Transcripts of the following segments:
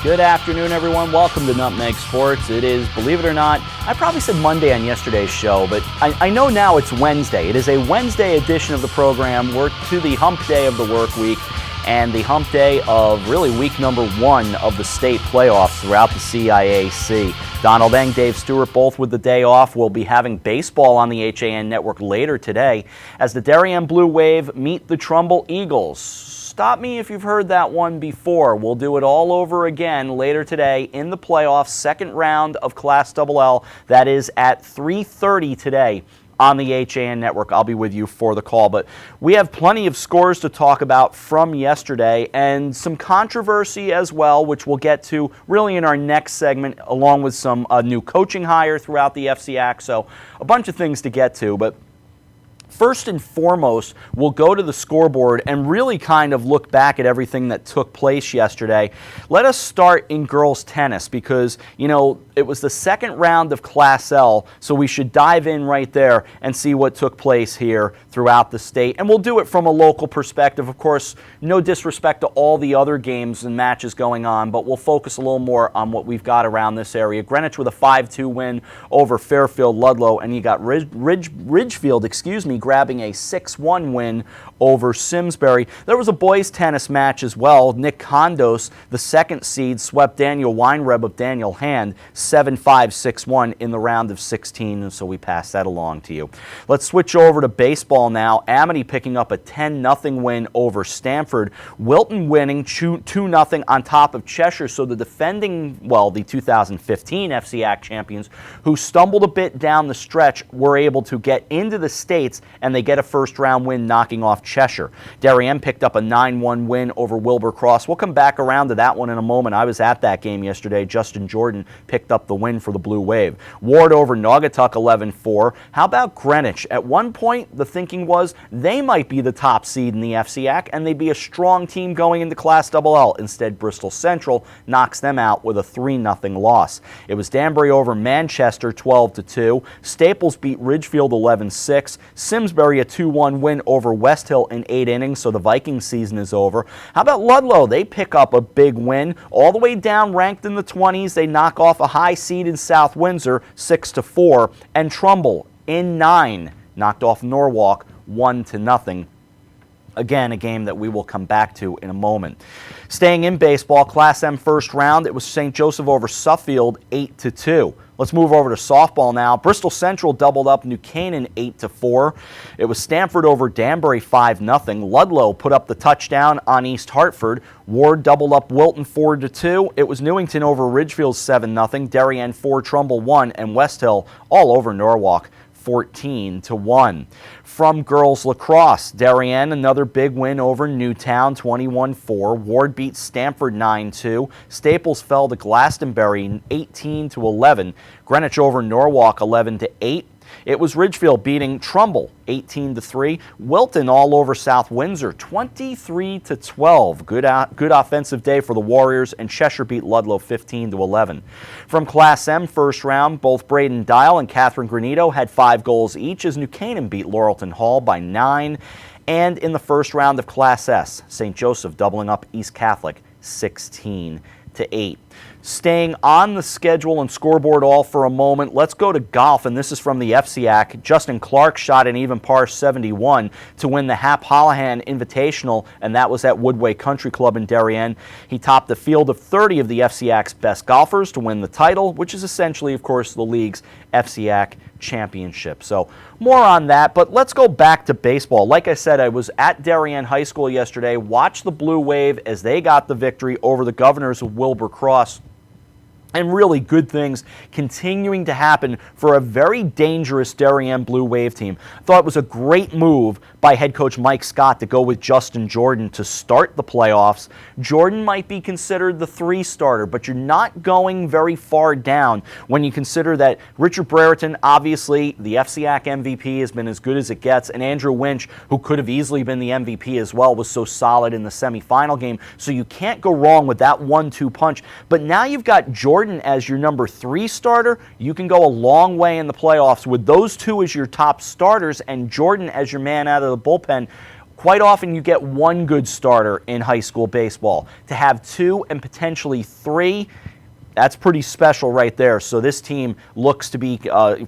Good afternoon, everyone. Welcome to Nutmeg Sports. It is, believe it or not, I probably said Monday on yesterday's show, but I know now it's Wednesday. It is a Wednesday edition of the program. We're to the hump day of the work week and the hump day of really week number 1 of the state playoffs throughout the CIAC. Donald Eng, Dave Stewart, both with the day off. We'll be having baseball on the HAN network later today as the Darien Blue Wave meet the Trumbull Eagles. Stop me if you've heard that one before. We'll do it all over again later today in the playoffs, second round of Class LL. That is at 3:30 today on the HAN network. I'll be with you for the call. But we have plenty of scores to talk about from yesterday and some controversy as well, which we'll get to really in our next segment, along with some new coaching hire throughout the FCAC. So a bunch of things to get to. But first and foremost, we'll go to the scoreboard and really kind of look back at everything that took place yesterday. Let us start in girls tennis because, you know, it was the second round of Class L, so we should dive in right there and see what took place here throughout the state. And we'll do it from a local perspective. Of course, no disrespect to all the other games and matches going on, but we'll focus a little more on what we've got around this area. Greenwich with a 5-2 win over Fairfield Ludlow, and you got Ridgefield, grabbing a 6-1 win over Simsbury. There was a boys tennis match as well. Nick Kondos, the second seed, swept Daniel Weinreb of Daniel Hand 7-5, 6-1 in the round of 16, and so we pass that along to you. Let's switch over to baseball now. Amity picking up a 10-0 win over Stamford. Wilton winning 2-0 on top of Cheshire, so the defending, the 2015 FCAC champions, who stumbled a bit down the stretch, were able to get into the States, and they get a first-round win knocking off Cheshire. Darien picked up a 9-1 win over Wilbur Cross. We'll come back around to that one in a moment. I was at that game yesterday. Justin Jordan picked up the win for the Blue Wave. Ward over Naugatuck 11-4. How about Greenwich? At one point, the thinking was they might be the top seed in the FCAC, and they'd be a strong team going into Class LL. Instead, Bristol Central knocks them out with a 3-0 loss. It was Danbury over Manchester 12-2. Staples beat Ridgefield 11-6. Simsbury a 2-1 win over West Hill in 8 innings, so the Vikings season is over. How about Ludlow? They pick up a big win. All the way down, ranked in the 20s. They knock off a high seed in South Windsor 6-4. And Trumbull in 9 knocked off Norwalk 1-0. Again, a game that we will come back to in a moment. Staying in baseball, Class M first round, it was St. Joseph over Suffield 8-2. Let's move over to softball now. Bristol Central doubled up New Canaan 8-4. It was Stamford over Danbury 5-0. Ludlow put up the touchdown on East Hartford. Ward doubled up Wilton 4-2. It was Newington over Ridgefield 7-0. Darien 4, Trumbull 1, and West Hill all over Norwalk 14-1. From girls lacrosse, Darien another big win over Newtown 21-4. Ward beat Stamford 9-2. Staples fell to Glastonbury 18-11. Greenwich over Norwalk 11-8. It was Ridgefield beating Trumbull 18-3. Wilton all over South Windsor 23-12. Good offensive day for the Warriors, and Cheshire beat Ludlow 15-11. From Class M first round, both Braden Dial and Catherine Granito had 5 goals each as New Canaan beat Laurelton Hall by 9. And in the first round of Class S, St. Joseph doubling up East Catholic 16-8. Staying on the schedule and scoreboard all for a moment, let's go to golf, and this is from the FCAC. Justin Clark shot an even par 71 to win the Hap Holohan Invitational, and that was at Woodway Country Club in Darien. He topped the field of 30 of the FCAC's best golfers to win the title, which is essentially, of course, the league's FCAC championship. So more on that, but let's go back to baseball. Like I said, I was at Darien High School yesterday, watched the Blue Wave as they got the victory over the Governors of Wilbur Cross. And really good things continuing to happen for a very dangerous Darien Blue Wave team. I thought it was a great move by head coach Mike Scott to go with Justin Jordan to start the playoffs. Jordan might be considered the 3 starter, but you're not going very far down when you consider that Richard Brereton, obviously the FCAC MVP, has been as good as it gets, and Andrew Winch, who could have easily been the MVP as well, was so solid in the semifinal game. So you can't go wrong with that 1-2 punch. But now you've got Jordan as your number 3 starter. You can go a long way in the playoffs with those 2 as your top starters and Jordan as your man out of the bullpen. Quite often you get one good starter in high school baseball. To have two and potentially three, that's pretty special right there. So this team looks to be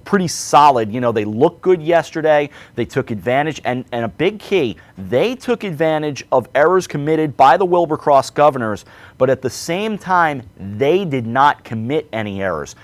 pretty solid. You know, they looked good yesterday. They took advantage, and a big key, they took advantage of errors committed by the Wilbercross Governors, but at the same time, they did not commit any errors.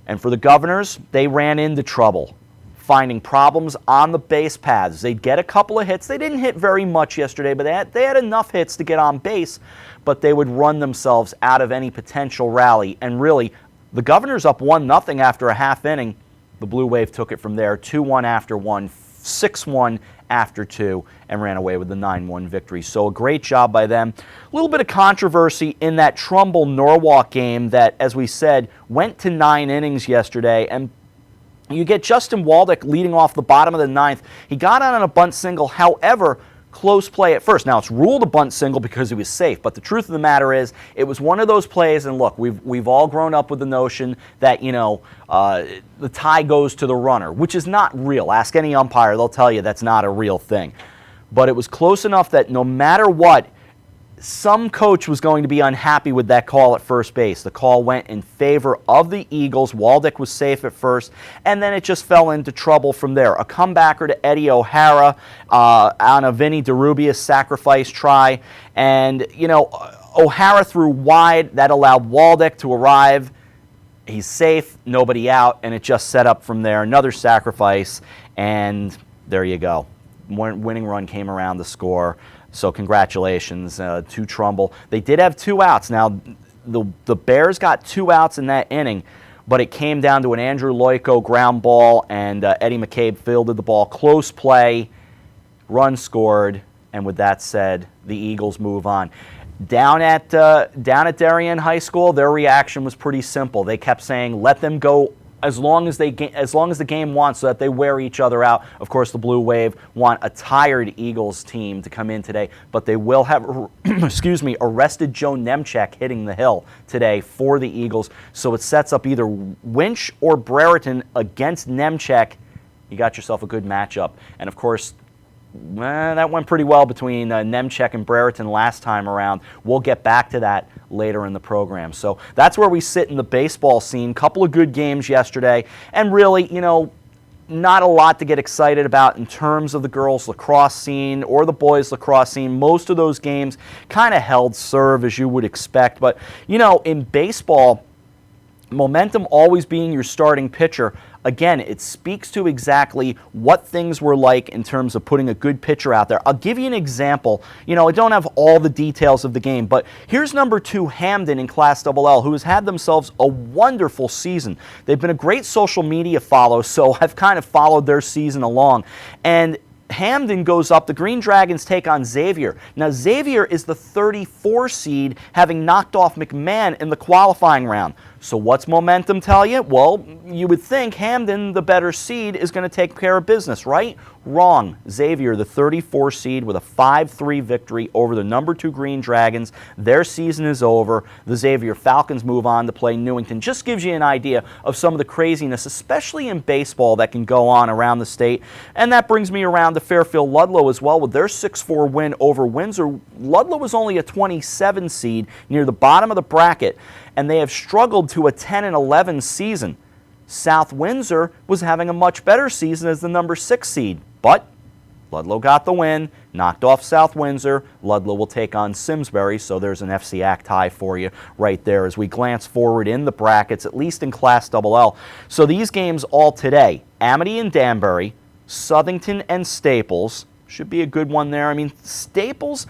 And for the Governors, they ran into trouble, finding problems on the base paths. They'd get a couple of hits. They didn't hit very much yesterday, but they had enough hits to get on base, but they would run themselves out of any potential rally. And really, the Governors up 1-0 after a half inning. The Blue Wave took it from there, 2-1 after 1, 6-1 after 2, and ran away with the 9-1 victory. So a great job by them. A little bit of controversy in that Trumbull-Norwalk game that, as we said, went to 9 innings yesterday, and you get Justin Waldeck leading off the bottom of the 9th. He got out on a bunt single, however, close play at first. Now, it's ruled a bunt single because he was safe, but the truth of the matter is it was one of those plays, and look, we've all grown up with the notion that, you know, the tie goes to the runner, which is not real. Ask any umpire, they'll tell you that's not a real thing. But it was close enough that no matter what, some coach was going to be unhappy with that call at first base. The call went in favor of the Eagles. Waldeck was safe at first, and then it just fell into trouble from there. A comebacker to Eddie O'Hara on a Vinny DeRubia sacrifice try, and, you know, O'Hara threw wide. That allowed Waldeck to arrive. He's safe, nobody out, and it just set up from there. Another sacrifice, and there you go. Winning run came around the score. So congratulations to Trumbull. They did have 2 outs. Now, the Bears got 2 outs in that inning, but it came down to an Andrew Loico ground ball, and Eddie McCabe fielded the ball. Close play, run scored, and with that said, the Eagles move on. Down at Darien High School, their reaction was pretty simple. They kept saying, let them go as long as the game wants, so that they wear each other out. Of course, the Blue Wave want a tired Eagles team to come in today, but they will have, arrested Joe Nemchek hitting the hill today for the Eagles. So it sets up either Winch or Brereton against Nemchek. You got yourself a good matchup. And of course, that went pretty well between Nemchek and Brereton last time around. We'll get back to that later in the program. So that's where we sit in the baseball scene. Couple of good games yesterday, and really, you know, not a lot to get excited about in terms of the girls' lacrosse scene or the boys' lacrosse scene. Most of those games kind of held serve, as you would expect. But, you know, in baseball, momentum always being your starting pitcher, again, it speaks to exactly what things were like in terms of putting a good pitcher out there. I'll give you an example. You know, I don't have all the details of the game, but here's number 2, Hamden in Class XXL, who has had themselves a wonderful season. They've been a great social media follow, so I've kind of followed their season along. And Hamden goes up. The Green Dragons take on Xavier. Now, Xavier is the 34 seed, having knocked off McMahon in the qualifying round. So what's momentum tell you? Well, you would think Hamden, the better seed, is going to take care of business, right? Wrong. Xavier, the 34 seed, with a 5-3 victory over the number 2 Green Dragons. Their season is over. The Xavier Falcons move on to play Newington. Just gives you an idea of some of the craziness, especially in baseball, that can go on around the state. And that brings me around to Fairfield Ludlow as well with their 6-4 win over Windsor. Ludlow was only a 27 seed near the bottom of the bracket, and they have struggled to a 10-11 season. South Windsor was having a much better season as the number 6 seed, but Ludlow got the win, knocked off South Windsor. Ludlow will take on Simsbury, so there's an FCAC tie for you right there as we glance forward in the brackets, at least in Class XXL. So these games all today, Amity and Danbury, Southington and Staples, should be a good one there. I mean, Staples,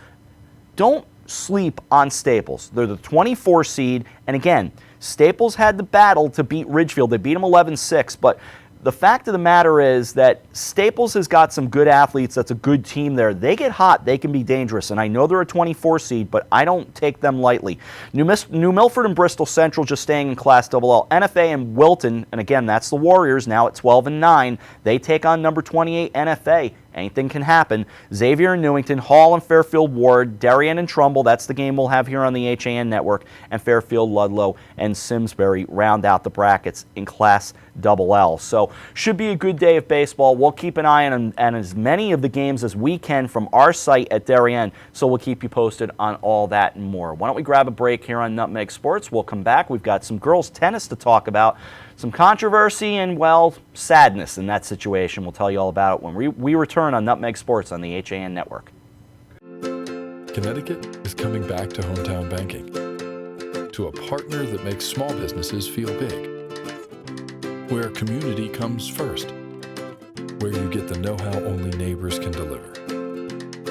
don't sleep on Staples. They're the 24 seed, and again, Staples had the battle to beat Ridgefield. They beat them 11-6, but the fact of the matter is that Staples has got some good athletes. That's a good team there. They get hot, they can be dangerous, and I know they're a 24 seed, but I don't take them lightly. New Milford and Bristol Central just staying in Class XXL. NFA and Wilton, and again, that's the Warriors now at 12-9. They take on number 28 NFA. anything can happen. Xavier and Newington, Hall and Fairfield Ward, Darien and Trumbull, that's the game we'll have here on the HAN network, and Fairfield, Ludlow, and Simsbury round out the brackets in Class LL. So should be a good day of baseball. We'll keep an eye on as many of the games as we can from our site at Darien, so we'll keep you posted on all that and more. Why don't we grab a break here on Nutmeg Sports? We'll come back. We've got some girls tennis to talk about, some controversy and, well, sadness in that situation. We'll tell you all about it when we return on Nutmeg Sports on the HAN network. Connecticut is coming back to hometown banking, to a partner that makes small businesses feel big, where community comes first, where you get the know-how only neighbors can deliver,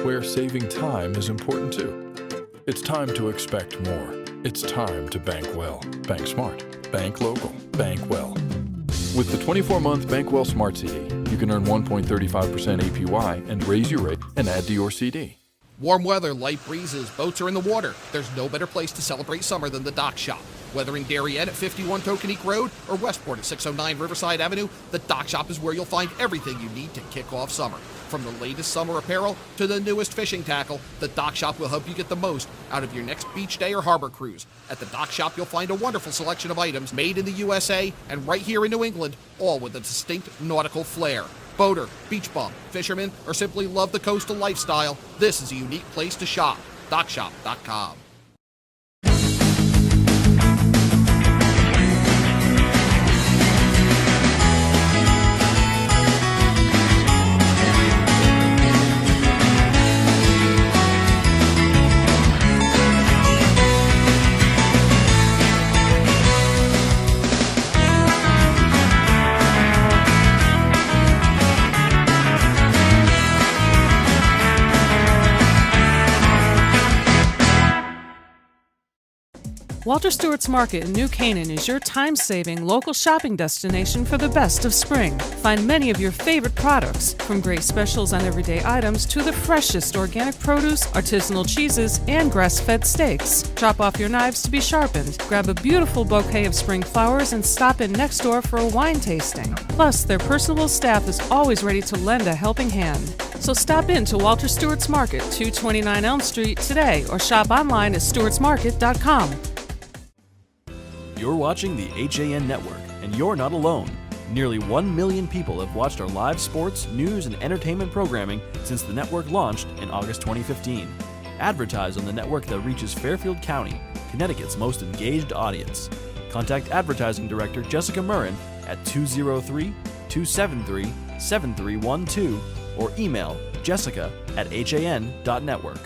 where saving time is important too. It's time to expect more. It's time to bank well, bank smart, bank local, bank well. With the 24-month Bank Well Smart CD, you can earn 1.35% APY and raise your rate and add to your CD. Warm weather, light breezes, boats are in the water. There's no better place to celebrate summer than the Dock Shop. Whether in Darien at 51 Tokenique Road or Westport at 609 Riverside Avenue, the Dock Shop is where you'll find everything you need to kick off summer. From the latest summer apparel to the newest fishing tackle, the Dock Shop will help you get the most out of your next beach day or harbor cruise. At the Dock Shop, you'll find a wonderful selection of items made in the USA and right here in New England, all with a distinct nautical flair. Boater, beach bum, fisherman, or simply love the coastal lifestyle, this is a unique place to shop. DockShop.com. Walter Stewart's Market in New Canaan is your time-saving local shopping destination for the best of spring. Find many of your favorite products, from great specials on everyday items to the freshest organic produce, artisanal cheeses, and grass-fed steaks. Drop off your knives to be sharpened, grab a beautiful bouquet of spring flowers, and stop in next door for a wine tasting. Plus, their personable staff is always ready to lend a helping hand. So stop in to Walter Stewart's Market, 229 Elm Street today, or shop online at stewartsmarket.com. You're watching the HAN Network, and you're not alone. Nearly 1 million people have watched our live sports, news, and entertainment programming since the network launched in August 2015. Advertise on the network that reaches Fairfield County, Connecticut's most engaged audience. Contact Advertising Director Jessica Murrin at 203-273-7312 or email jessica@han.network.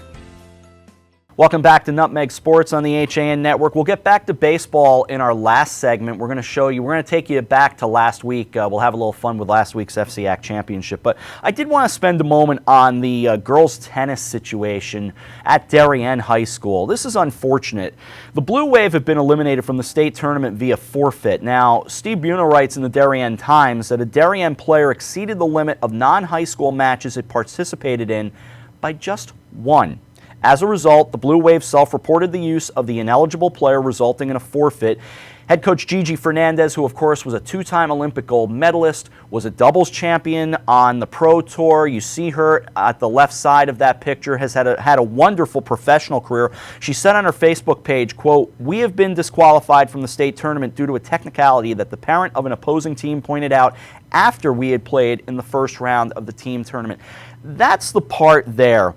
Welcome back to Nutmeg Sports on the HAN Network. We'll get back to baseball in our last segment. We're going to take you back to last week. We'll have a little fun with last week's FCAC championship. But I did want to spend a moment on the girls' tennis situation at Darien High School. This is unfortunate. The Blue Wave have been eliminated from the state tournament via forfeit. Now, Steve Buno writes in the Darien Times that a Darien player exceeded the limit of non-high school matches it participated in by just one. As a result, the Blue Wave self-reported the use of the ineligible player, resulting in a forfeit. Head coach Gigi Fernandez, who of course was a two-time Olympic gold medalist, was a doubles champion on the Pro Tour. You see her at the left side of that picture, has had a wonderful professional career. She said on her Facebook page, quote, "We have been disqualified from the state tournament due to a technicality that the parent of an opposing team pointed out after we had played in the first round of the team tournament." That's the part there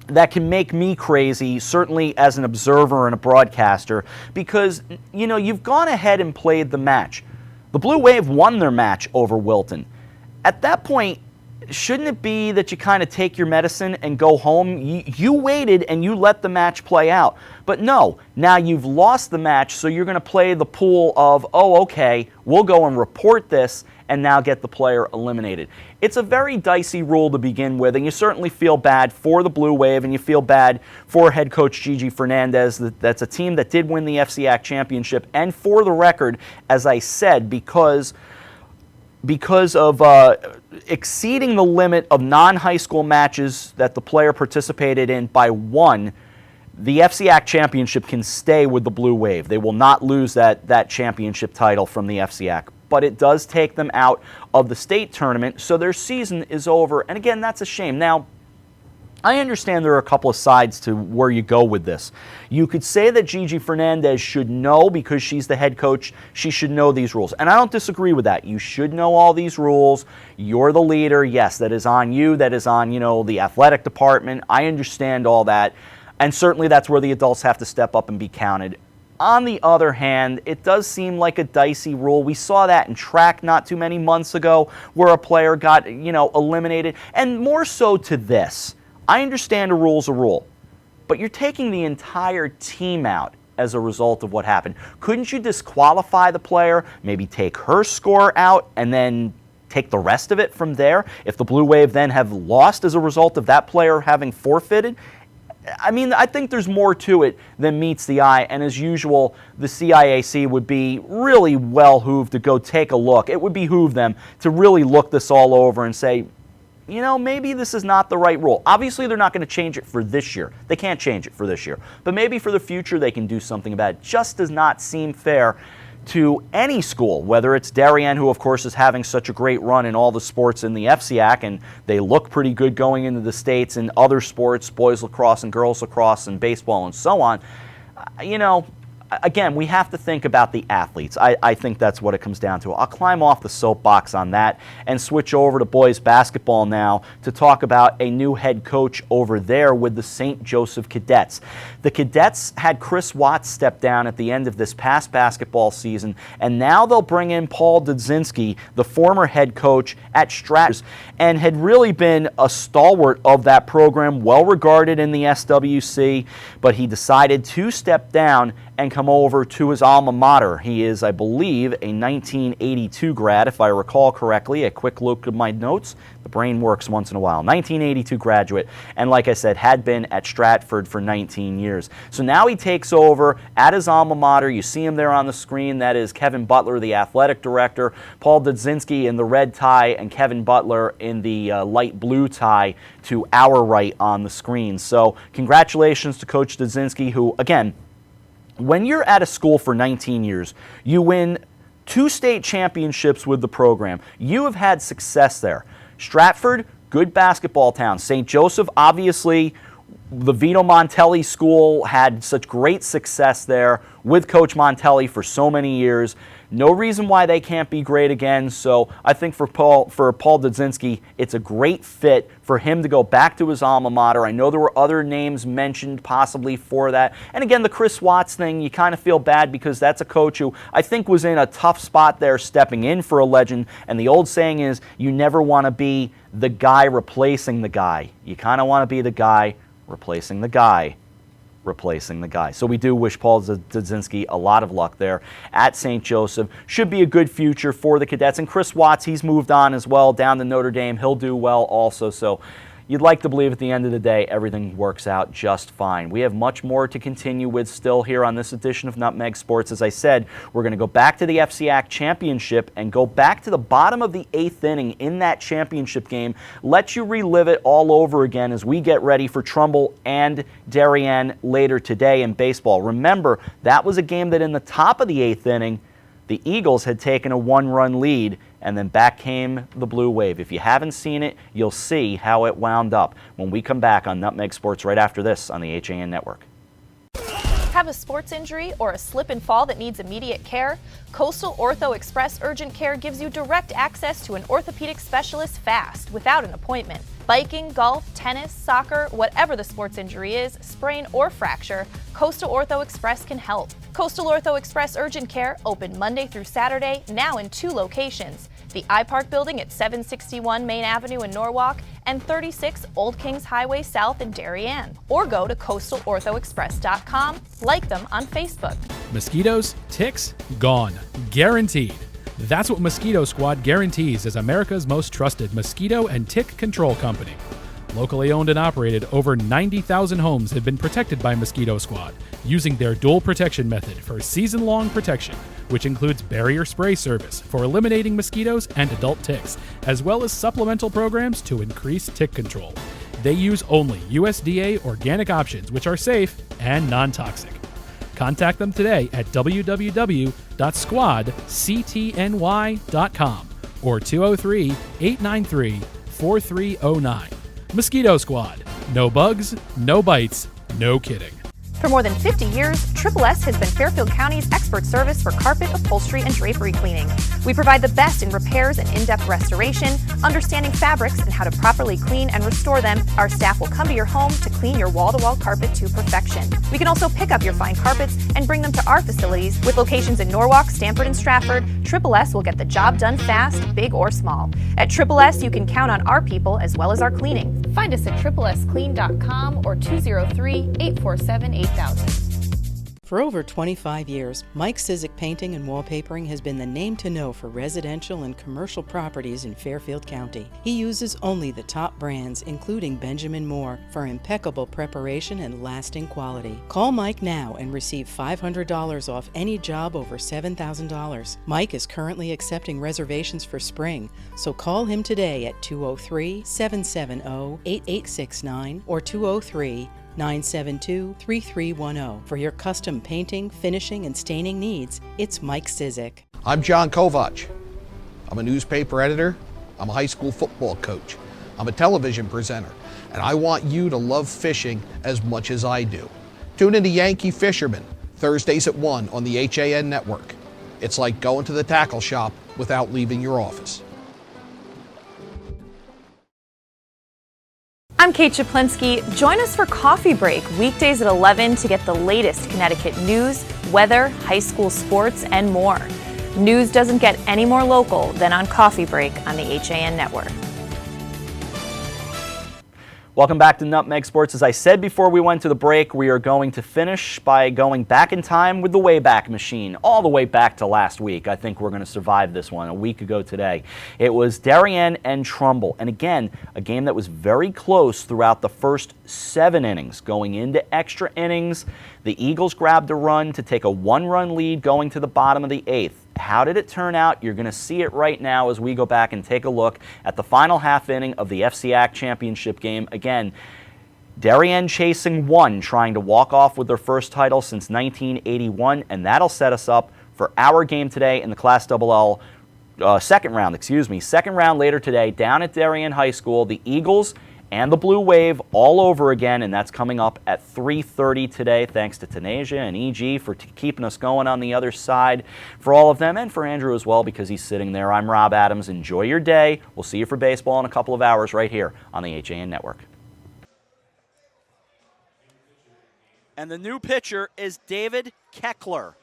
that can make me crazy, certainly as an observer and a broadcaster, because, you know, you've gone ahead and played the match. The Blue Wave won their match over Wilton. At that point, shouldn't it be that you kind of take your medicine and go home? You waited and you let the match play out. But no, now you've lost the match, so you're going to play the pool of, oh, okay, we'll go and report this and now get the player eliminated. It's a very dicey rule to begin with, and you certainly feel bad for the Blue Wave, and you feel bad for head coach Gigi Fernandez. That's a team that did win the FCAC championship, and for the record, as I said, because of exceeding the limit of non-high school matches that the player participated in by one, the FCAC championship can stay with the Blue Wave. They will not lose that championship title from the FCAC but it does take them out of the state tournament, so their season is over. And again, that's a shame. Now, I understand there are a couple of sides to where you go with this. You could say that Gigi Fernandez should know, because she's the head coach, she should know these rules. And I don't disagree with that. You should know all these rules. You're the leader. Yes, that is on you. That is on, the athletic department. I understand all that. And certainly that's where the adults have to step up and be counted. On the other hand, it does seem like a dicey rule. We saw that in track not too many months ago where a player got, eliminated. And more so to this. I understand a rule's a rule, but you're taking the entire team out as a result of what happened. Couldn't you disqualify the player, maybe take her score out, and then take the rest of it from there? If the Blue Wave then have lost as a result of that player having forfeited? I mean, I think there's more to it than meets the eye, and as usual, the CIAC would be really well-hooved to go take a look. It would behoove them to really look this all over and say, maybe this is not the right rule. Obviously, they're not going to change it for this year. They can't change it for this year. But maybe for the future, they can do something about it. Just does not seem fair to any school, whether it's Darien, who, of course, is having such a great run in all the sports in the FCAC, and they look pretty good going into the states in other sports, boys lacrosse and girls lacrosse and baseball and so on. Again, we have to think about the athletes. I think that's what it comes down to. I'll climb off the soapbox on that and switch over to boys basketball now to talk about a new head coach over there with the St. Joseph Cadets. The Cadets had Chris Watts step down at the end of this past basketball season, and now they'll bring in Paul Dudzinski, the former head coach at Stratford, and had really been a stalwart of that program, well regarded in the SWC, but he decided to step down and come over to his alma mater. He is, I believe, a 1982 grad, if I recall correctly. A quick look at my notes. The brain works once in a while. 1982 graduate, and like I said, had been at Stratford for 19 years. So now he takes over at his alma mater. You see him there on the screen. That is Kevin Butler, the athletic director, Paul Dudzinski in the red tie, and Kevin Butler in the light blue tie to our right on the screen. So congratulations to Coach Dudzinski, who, again, when you're at a school for 19 years, you win 2 state championships with the program. You have had success there. Stratford, good basketball town. St. Joseph, obviously, the Vito Montelli School had such great success there with Coach Montelli for so many years. No reason why they can't be great again. So I think for Paul Dudzinski, it's a great fit for him to go back to his alma mater. I know there were other names mentioned possibly for that. And again, the Chris Watts thing, you kind of feel bad because that's a coach who I think was in a tough spot there stepping in for a legend. And the old saying is, you never want to be the guy replacing the guy. You kind of want to be the guy replacing the guy. So we do wish Paul Dudzinski a lot of luck there at St. Joseph. Should be a good future for the Cadets. And Chris Watts, he's moved on as well down to Notre Dame. He'll do well also. So you'd like to believe at the end of the day everything works out just fine. We have much more to continue with still here on this edition of Nutmeg Sports. As I said, we're going to go back to the FCAC championship and go back to the bottom of the 8th inning in that championship game. Let you relive it all over again as we get ready for Trumbull and Darien later today in baseball. Remember, that was a game that in the top of the 8th inning, the Eagles had taken a 1-run lead, and then back came the Blue Wave. If you haven't seen it, you'll see how it wound up when we come back on Nutmeg Sports right after this on the HAN Network. Have a sports injury or a slip and fall that needs immediate care? Coastal Ortho Express Urgent Care gives you direct access to an orthopedic specialist fast, without an appointment. Biking, golf, tennis, soccer, whatever the sports injury is, sprain or fracture, Coastal Ortho Express can help. Coastal Ortho Express Urgent Care, open Monday through Saturday, now in 2 locations. The iPark building at 761 Main Avenue in Norwalk and 36 Old Kings Highway South in Darien. Or go to coastalorthoexpress.com, like them on Facebook. Mosquitoes, ticks, gone. Guaranteed. That's what Mosquito Squad guarantees as America's most trusted mosquito and tick control company. Locally owned and operated, over 90,000 homes have been protected by Mosquito Squad using their dual protection method for season-long protection, which includes barrier spray service for eliminating mosquitoes and adult ticks, as well as supplemental programs to increase tick control. They use only USDA organic options, which are safe and non-toxic. Contact them today at www.squadctny.com or 203-893-4309. Mosquito Squad. No bugs, no bites, no kidding. For more than 50 years, Triple S has been Fairfield County's expert service for carpet, upholstery, and drapery cleaning. We provide the best in repairs and in-depth restoration, understanding fabrics and how to properly clean and restore them. Our staff will come to your home to clean your wall-to-wall carpet to perfection. We can also pick up your fine carpets and bring them to our facilities. With locations in Norwalk, Stamford, and Stratford, Triple S will get the job done fast, big or small. At Triple S, you can count on our people as well as our cleaning. Find us at triplesclean.com or 203-847-8000. For over 25 years, Mike Cizik Painting and Wallpapering has been the name to know for residential and commercial properties in Fairfield County. He uses only the top brands, including Benjamin Moore, for impeccable preparation and lasting quality. Call Mike now and receive $500 off any job over $7,000. Mike is currently accepting reservations for spring, so call him today at 203-770-8869 or 203-972-3310. For your custom painting, finishing, and staining needs, it's Mike Cizik. I'm John Kovach. I'm a newspaper editor. I'm a high school football coach. I'm a television presenter. And I want you to love fishing as much as I do. Tune in to Yankee Fisherman, Thursdays at 1 on the HAN network. It's like going to the tackle shop without leaving your office. I'm Kate Chaplinsky. Join us for Coffee Break, weekdays at 11 to get the latest Connecticut news, weather, high school sports, and more. News doesn't get any more local than on Coffee Break on the HAN network. Welcome back to Nutmeg Sports. As I said before we went to the break, we are going to finish by going back in time with the Wayback Machine, all the way back to last week. I think we're going to survive this one, a week ago today. It was Darien and Trumbull, and again, a game that was very close throughout the first 7 innings. Going into extra innings, the Eagles grabbed a run to take a 1-run lead going to the bottom of the 8th. How did it turn out? You're going to see it right now as we go back and take a look at the final half inning of the FCAC championship game. Again, Darien chasing 1, trying to walk off with their first title since 1981, and that'll set us up for our game today in the Class AA second round later today down at Darien High School. The Eagles and the Blue Wave all over again, and that's coming up at 3:30 today. Thanks to Tanasia and EG for keeping us going on the other side. For all of them, and for Andrew as well, because he's sitting there. I'm Rob Adams. Enjoy your day. We'll see you for baseball in a couple of hours right here on the HAN Network. And the new pitcher is David Keckler.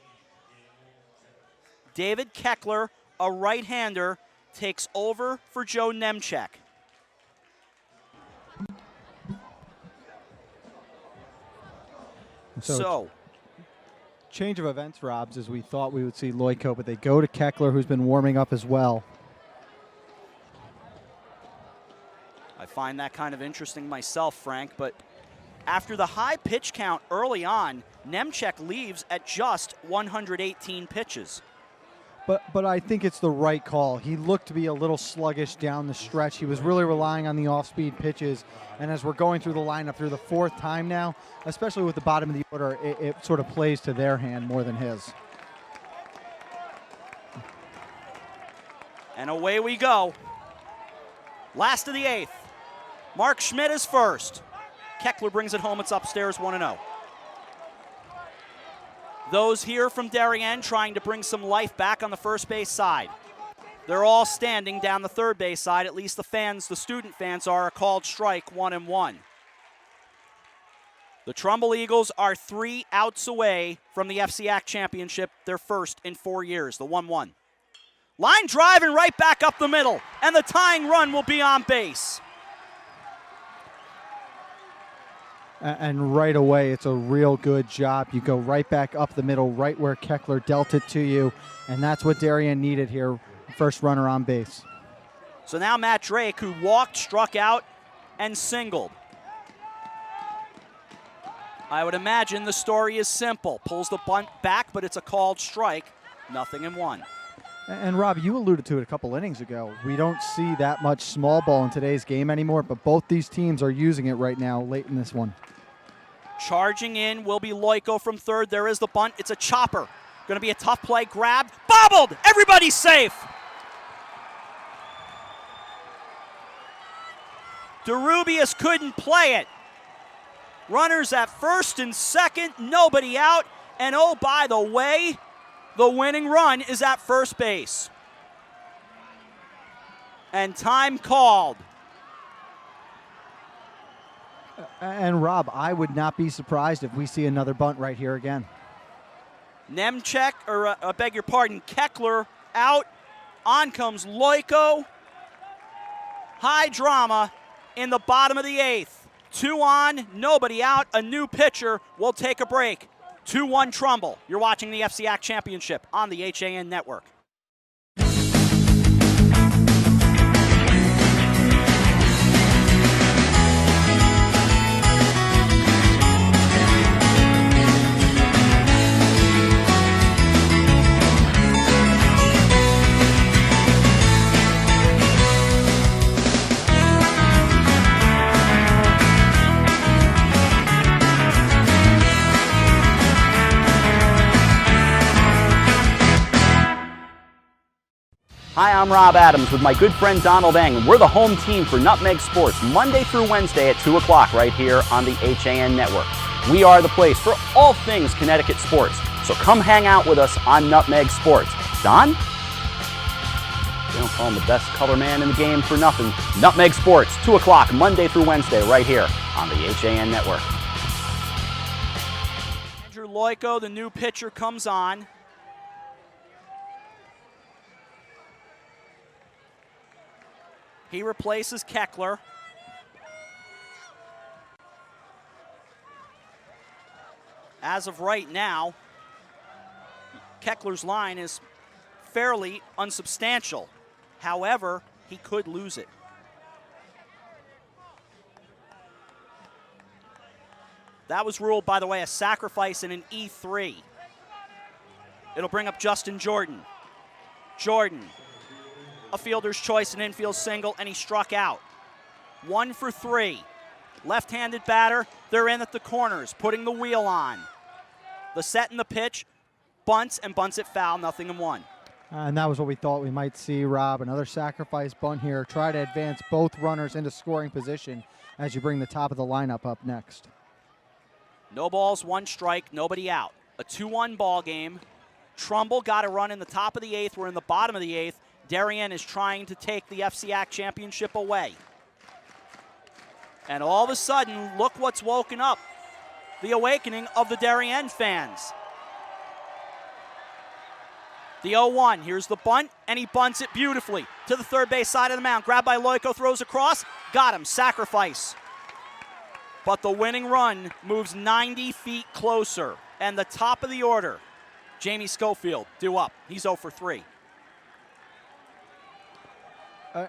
David Keckler, a right-hander, takes over for Joe Nemchek. So, change of events, Robs, as we thought we would see Loyko, but they go to Keckler, who's been warming up as well. I find that kind of interesting myself, Frank, but after the high pitch count early on, Nemchek leaves at just 118 pitches. But I think it's the right call. He looked to be a little sluggish down the stretch. He was really relying on the off-speed pitches. And as we're going through the lineup through the 4th time now, especially with the bottom of the order, it sort of plays to their hand more than his. And away we go. Last of the 8th. Mark Schmidt is first. Keckler brings it home. It's upstairs 1-0. Those here from Darien trying to bring some life back on the first base side. They're all standing down the third base side. At least the fans, the student fans, are a called strike, 1-1. The Trumbull Eagles are 3 outs away from the FCAC championship, their first in 4 years, the 1-1. Line drive and right back up the middle, and the tying run will be on base. And right away, it's a real good job. You go right back up the middle, right where Keckler dealt it to you, and that's what Darien needed here, first runner on base. So now Matt Drake, who walked, struck out, and singled. I would imagine the story is simple. Pulls the bunt back, but it's a called strike, 0-1. And Rob, you alluded to it a couple innings ago. We don't see that much small ball in today's game anymore, but both these teams are using it right now late in this one. Charging in will be Loiko from third. There is the bunt. It's a chopper. Going to be a tough play. Grabbed. Bobbled. Everybody's safe. DeRubius couldn't play it. Runners at first and second. Nobody out. And oh, by the way, the winning run is at first base. And time called. And Rob, I would not be surprised if we see another bunt right here again. Nemchek, or I beg your pardon, Keckler out. On comes Loiko. High drama in the bottom of the eighth. 2 on, nobody out. A new pitcher will take a break. 2-1 Trumbull. You're watching the FCAC Championship on the HAN Network. Hi, I'm Rob Adams with my good friend Donald Eng, and we're the home team for Nutmeg Sports Monday through Wednesday at 2 o'clock right here on the HAN Network. We are the place for all things Connecticut sports, so come hang out with us on Nutmeg Sports. Don? They don't call him the best color man in the game for nothing. Nutmeg Sports, 2 o'clock Monday through Wednesday right here on the HAN Network. Andrew Loiko, the new pitcher, comes on. He replaces Keckler. As of right now, Keckler's line is fairly unsubstantial. However, he could lose it. That was ruled, by the way, a sacrifice in an E3. It'll bring up Justin Jordan. Jordan, a fielder's choice, an infield single, and he struck out. 1 for 3. Left-handed batter, they're in at the corners, putting the wheel on. The set and the pitch, bunts it foul, 0-1. And that was what we thought we might see, Rob. Another sacrifice bunt here. Try to advance both runners into scoring position as you bring the top of the lineup up next. No balls, 1 strike, nobody out. A 2-1 ball game. Trumbull got a run in the top of the 8th. We're in the bottom of the 8th. Darien is trying to take the FCAC championship away. And all of a sudden, look what's woken up. The awakening of the Darien fans. The 0-1, here's the bunt, and he bunts it beautifully to the third base side of the mound. Grabbed by Loiko, throws across, got him, sacrifice. But the winning run moves 90 feet closer. And the top of the order, Jamie Schofield, due up. He's 0 for 3.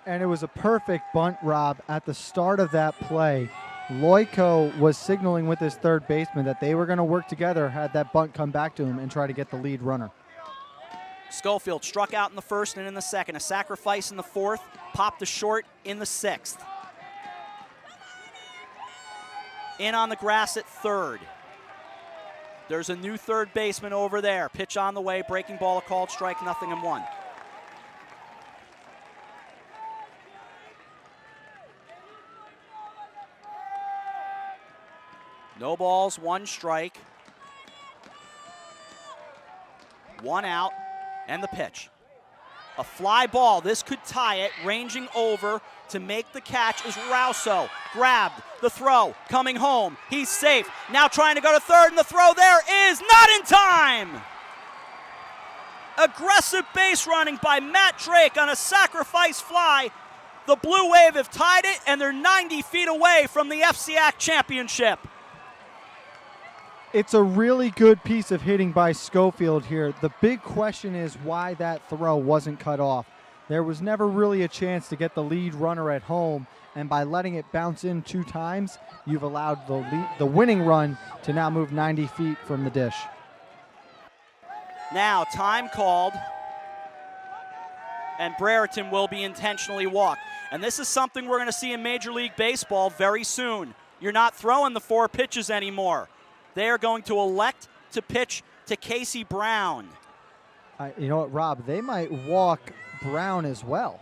And it was a perfect bunt, Rob. At the start of that play, Loiko was signaling with his third baseman that they were going to work together had that bunt come back to him and try to get the lead runner. Schofield struck out in the first and in the second. A sacrifice in the 4th, popped the short in the 6th. In on the grass at 3rd. There's a new third baseman over there. Pitch on the way, breaking ball, a called strike, 0-1. No balls, 1 strike. 1 out, and the pitch. A fly ball, this could tie it, ranging over to make the catch is Rousso. Grabbed, the throw, coming home, he's safe. Now trying to go to third, and the throw there is not in time! Aggressive base running by Matt Drake on a sacrifice fly. The Blue Wave have tied it, and they're 90 feet away from the FCAC championship. It's a really good piece of hitting by Schofield here. The big question is why that throw wasn't cut off. There was never really a chance to get the lead runner at home, and by letting it bounce in 2 times, you've allowed the winning run to now move 90 feet from the dish. Now, time called, and Brereton will be intentionally walked. And this is something we're going to see in Major League Baseball very soon. You're not throwing the 4 pitches anymore. They are going to elect to pitch to Casey Brown. You know what, Rob? They might walk Brown as well.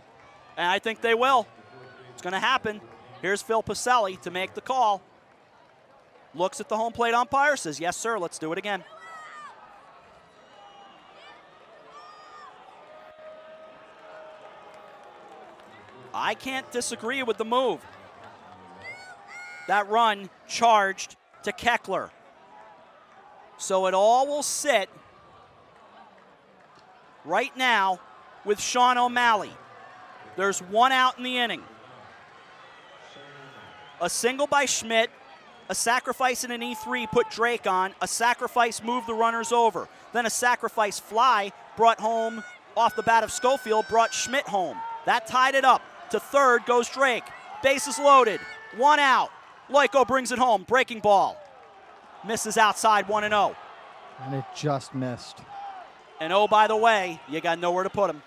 And I think they will. It's going to happen. Here's Phil Pacelli to make the call. Looks at the home plate umpire, says, yes, sir, let's do it again. I can't disagree with the move. That run charged to Keckler. So it all will sit right now with Sean O'Malley. There's one out in the inning. A single by Schmidt, a sacrifice in an E3 put Drake on, a sacrifice moved the runners over. Then a sacrifice fly brought home off the bat of Schofield, brought Schmidt home. That tied it up. To third goes Drake. Bases loaded. One out. Loiko brings it home. Breaking ball. Misses outside 1-0. And it just missed. And oh, by the way, you got nowhere to put him.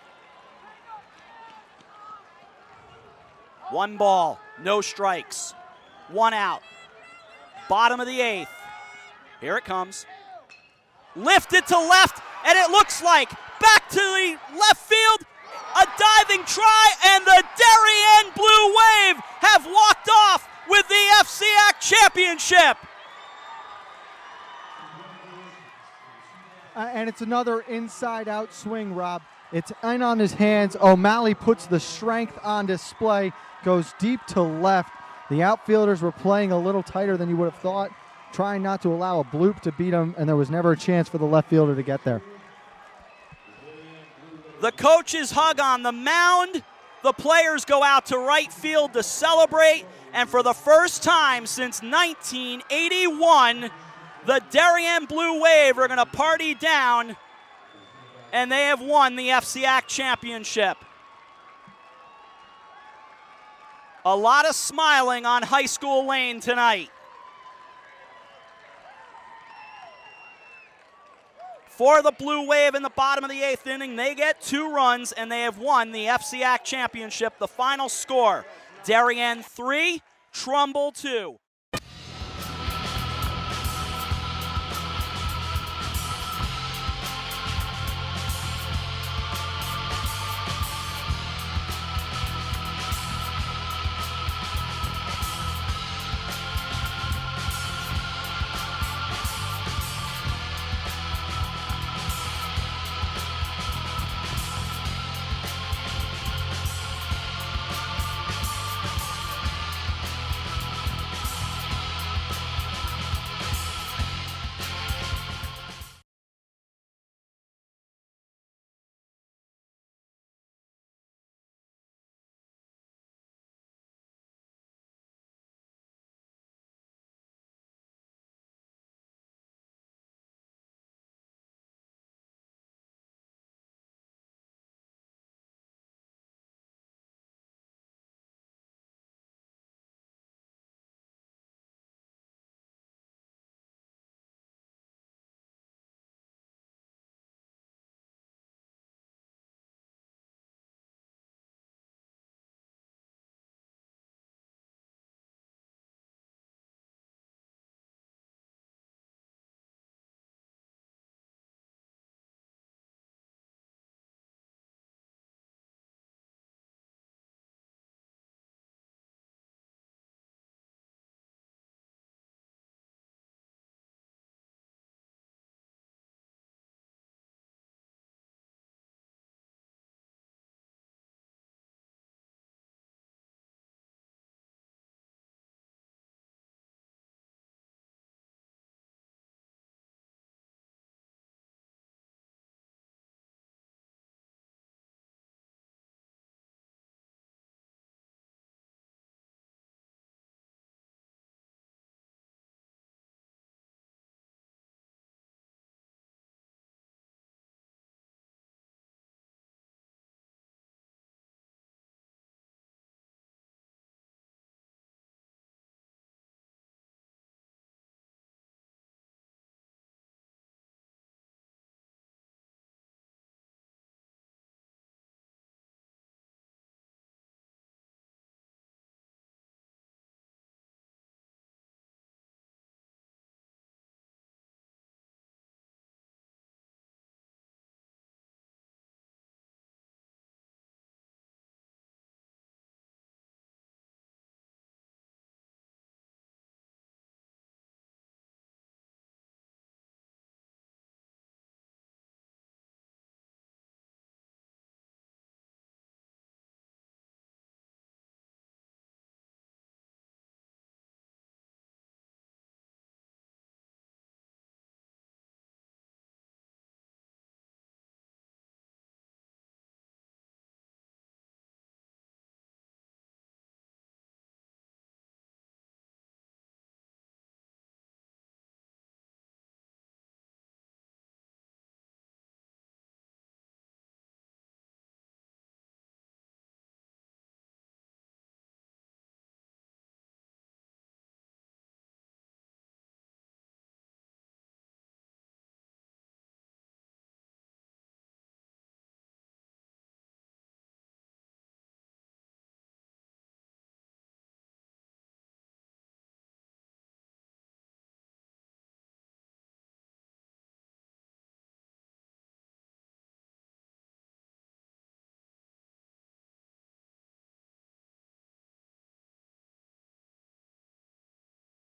One ball, no strikes. One out. Bottom of the eighth. Here it comes. Lifted to left, and it looks like back to the left field. A diving try, and the Darien Blue Wave have walked off with the FCAC championship. And it's another inside-out swing, Rob. It's in on his hands. O'Malley puts the strength on display, goes deep to left. The outfielders were playing a little tighter than you would have thought, trying not to allow a bloop to beat him, and there was never a chance for the left fielder to get there. The coaches hug on the mound. The players go out to right field to celebrate. And for the first time since 1981, the Darien Blue Wave are going to party down, and they have won the FCAC championship. A lot of smiling on High School Lane tonight. For the Blue Wave in the bottom of the eighth inning, they get 2 runs, and they have won the FCAC championship. The final score, Darien 3, Trumbull 2.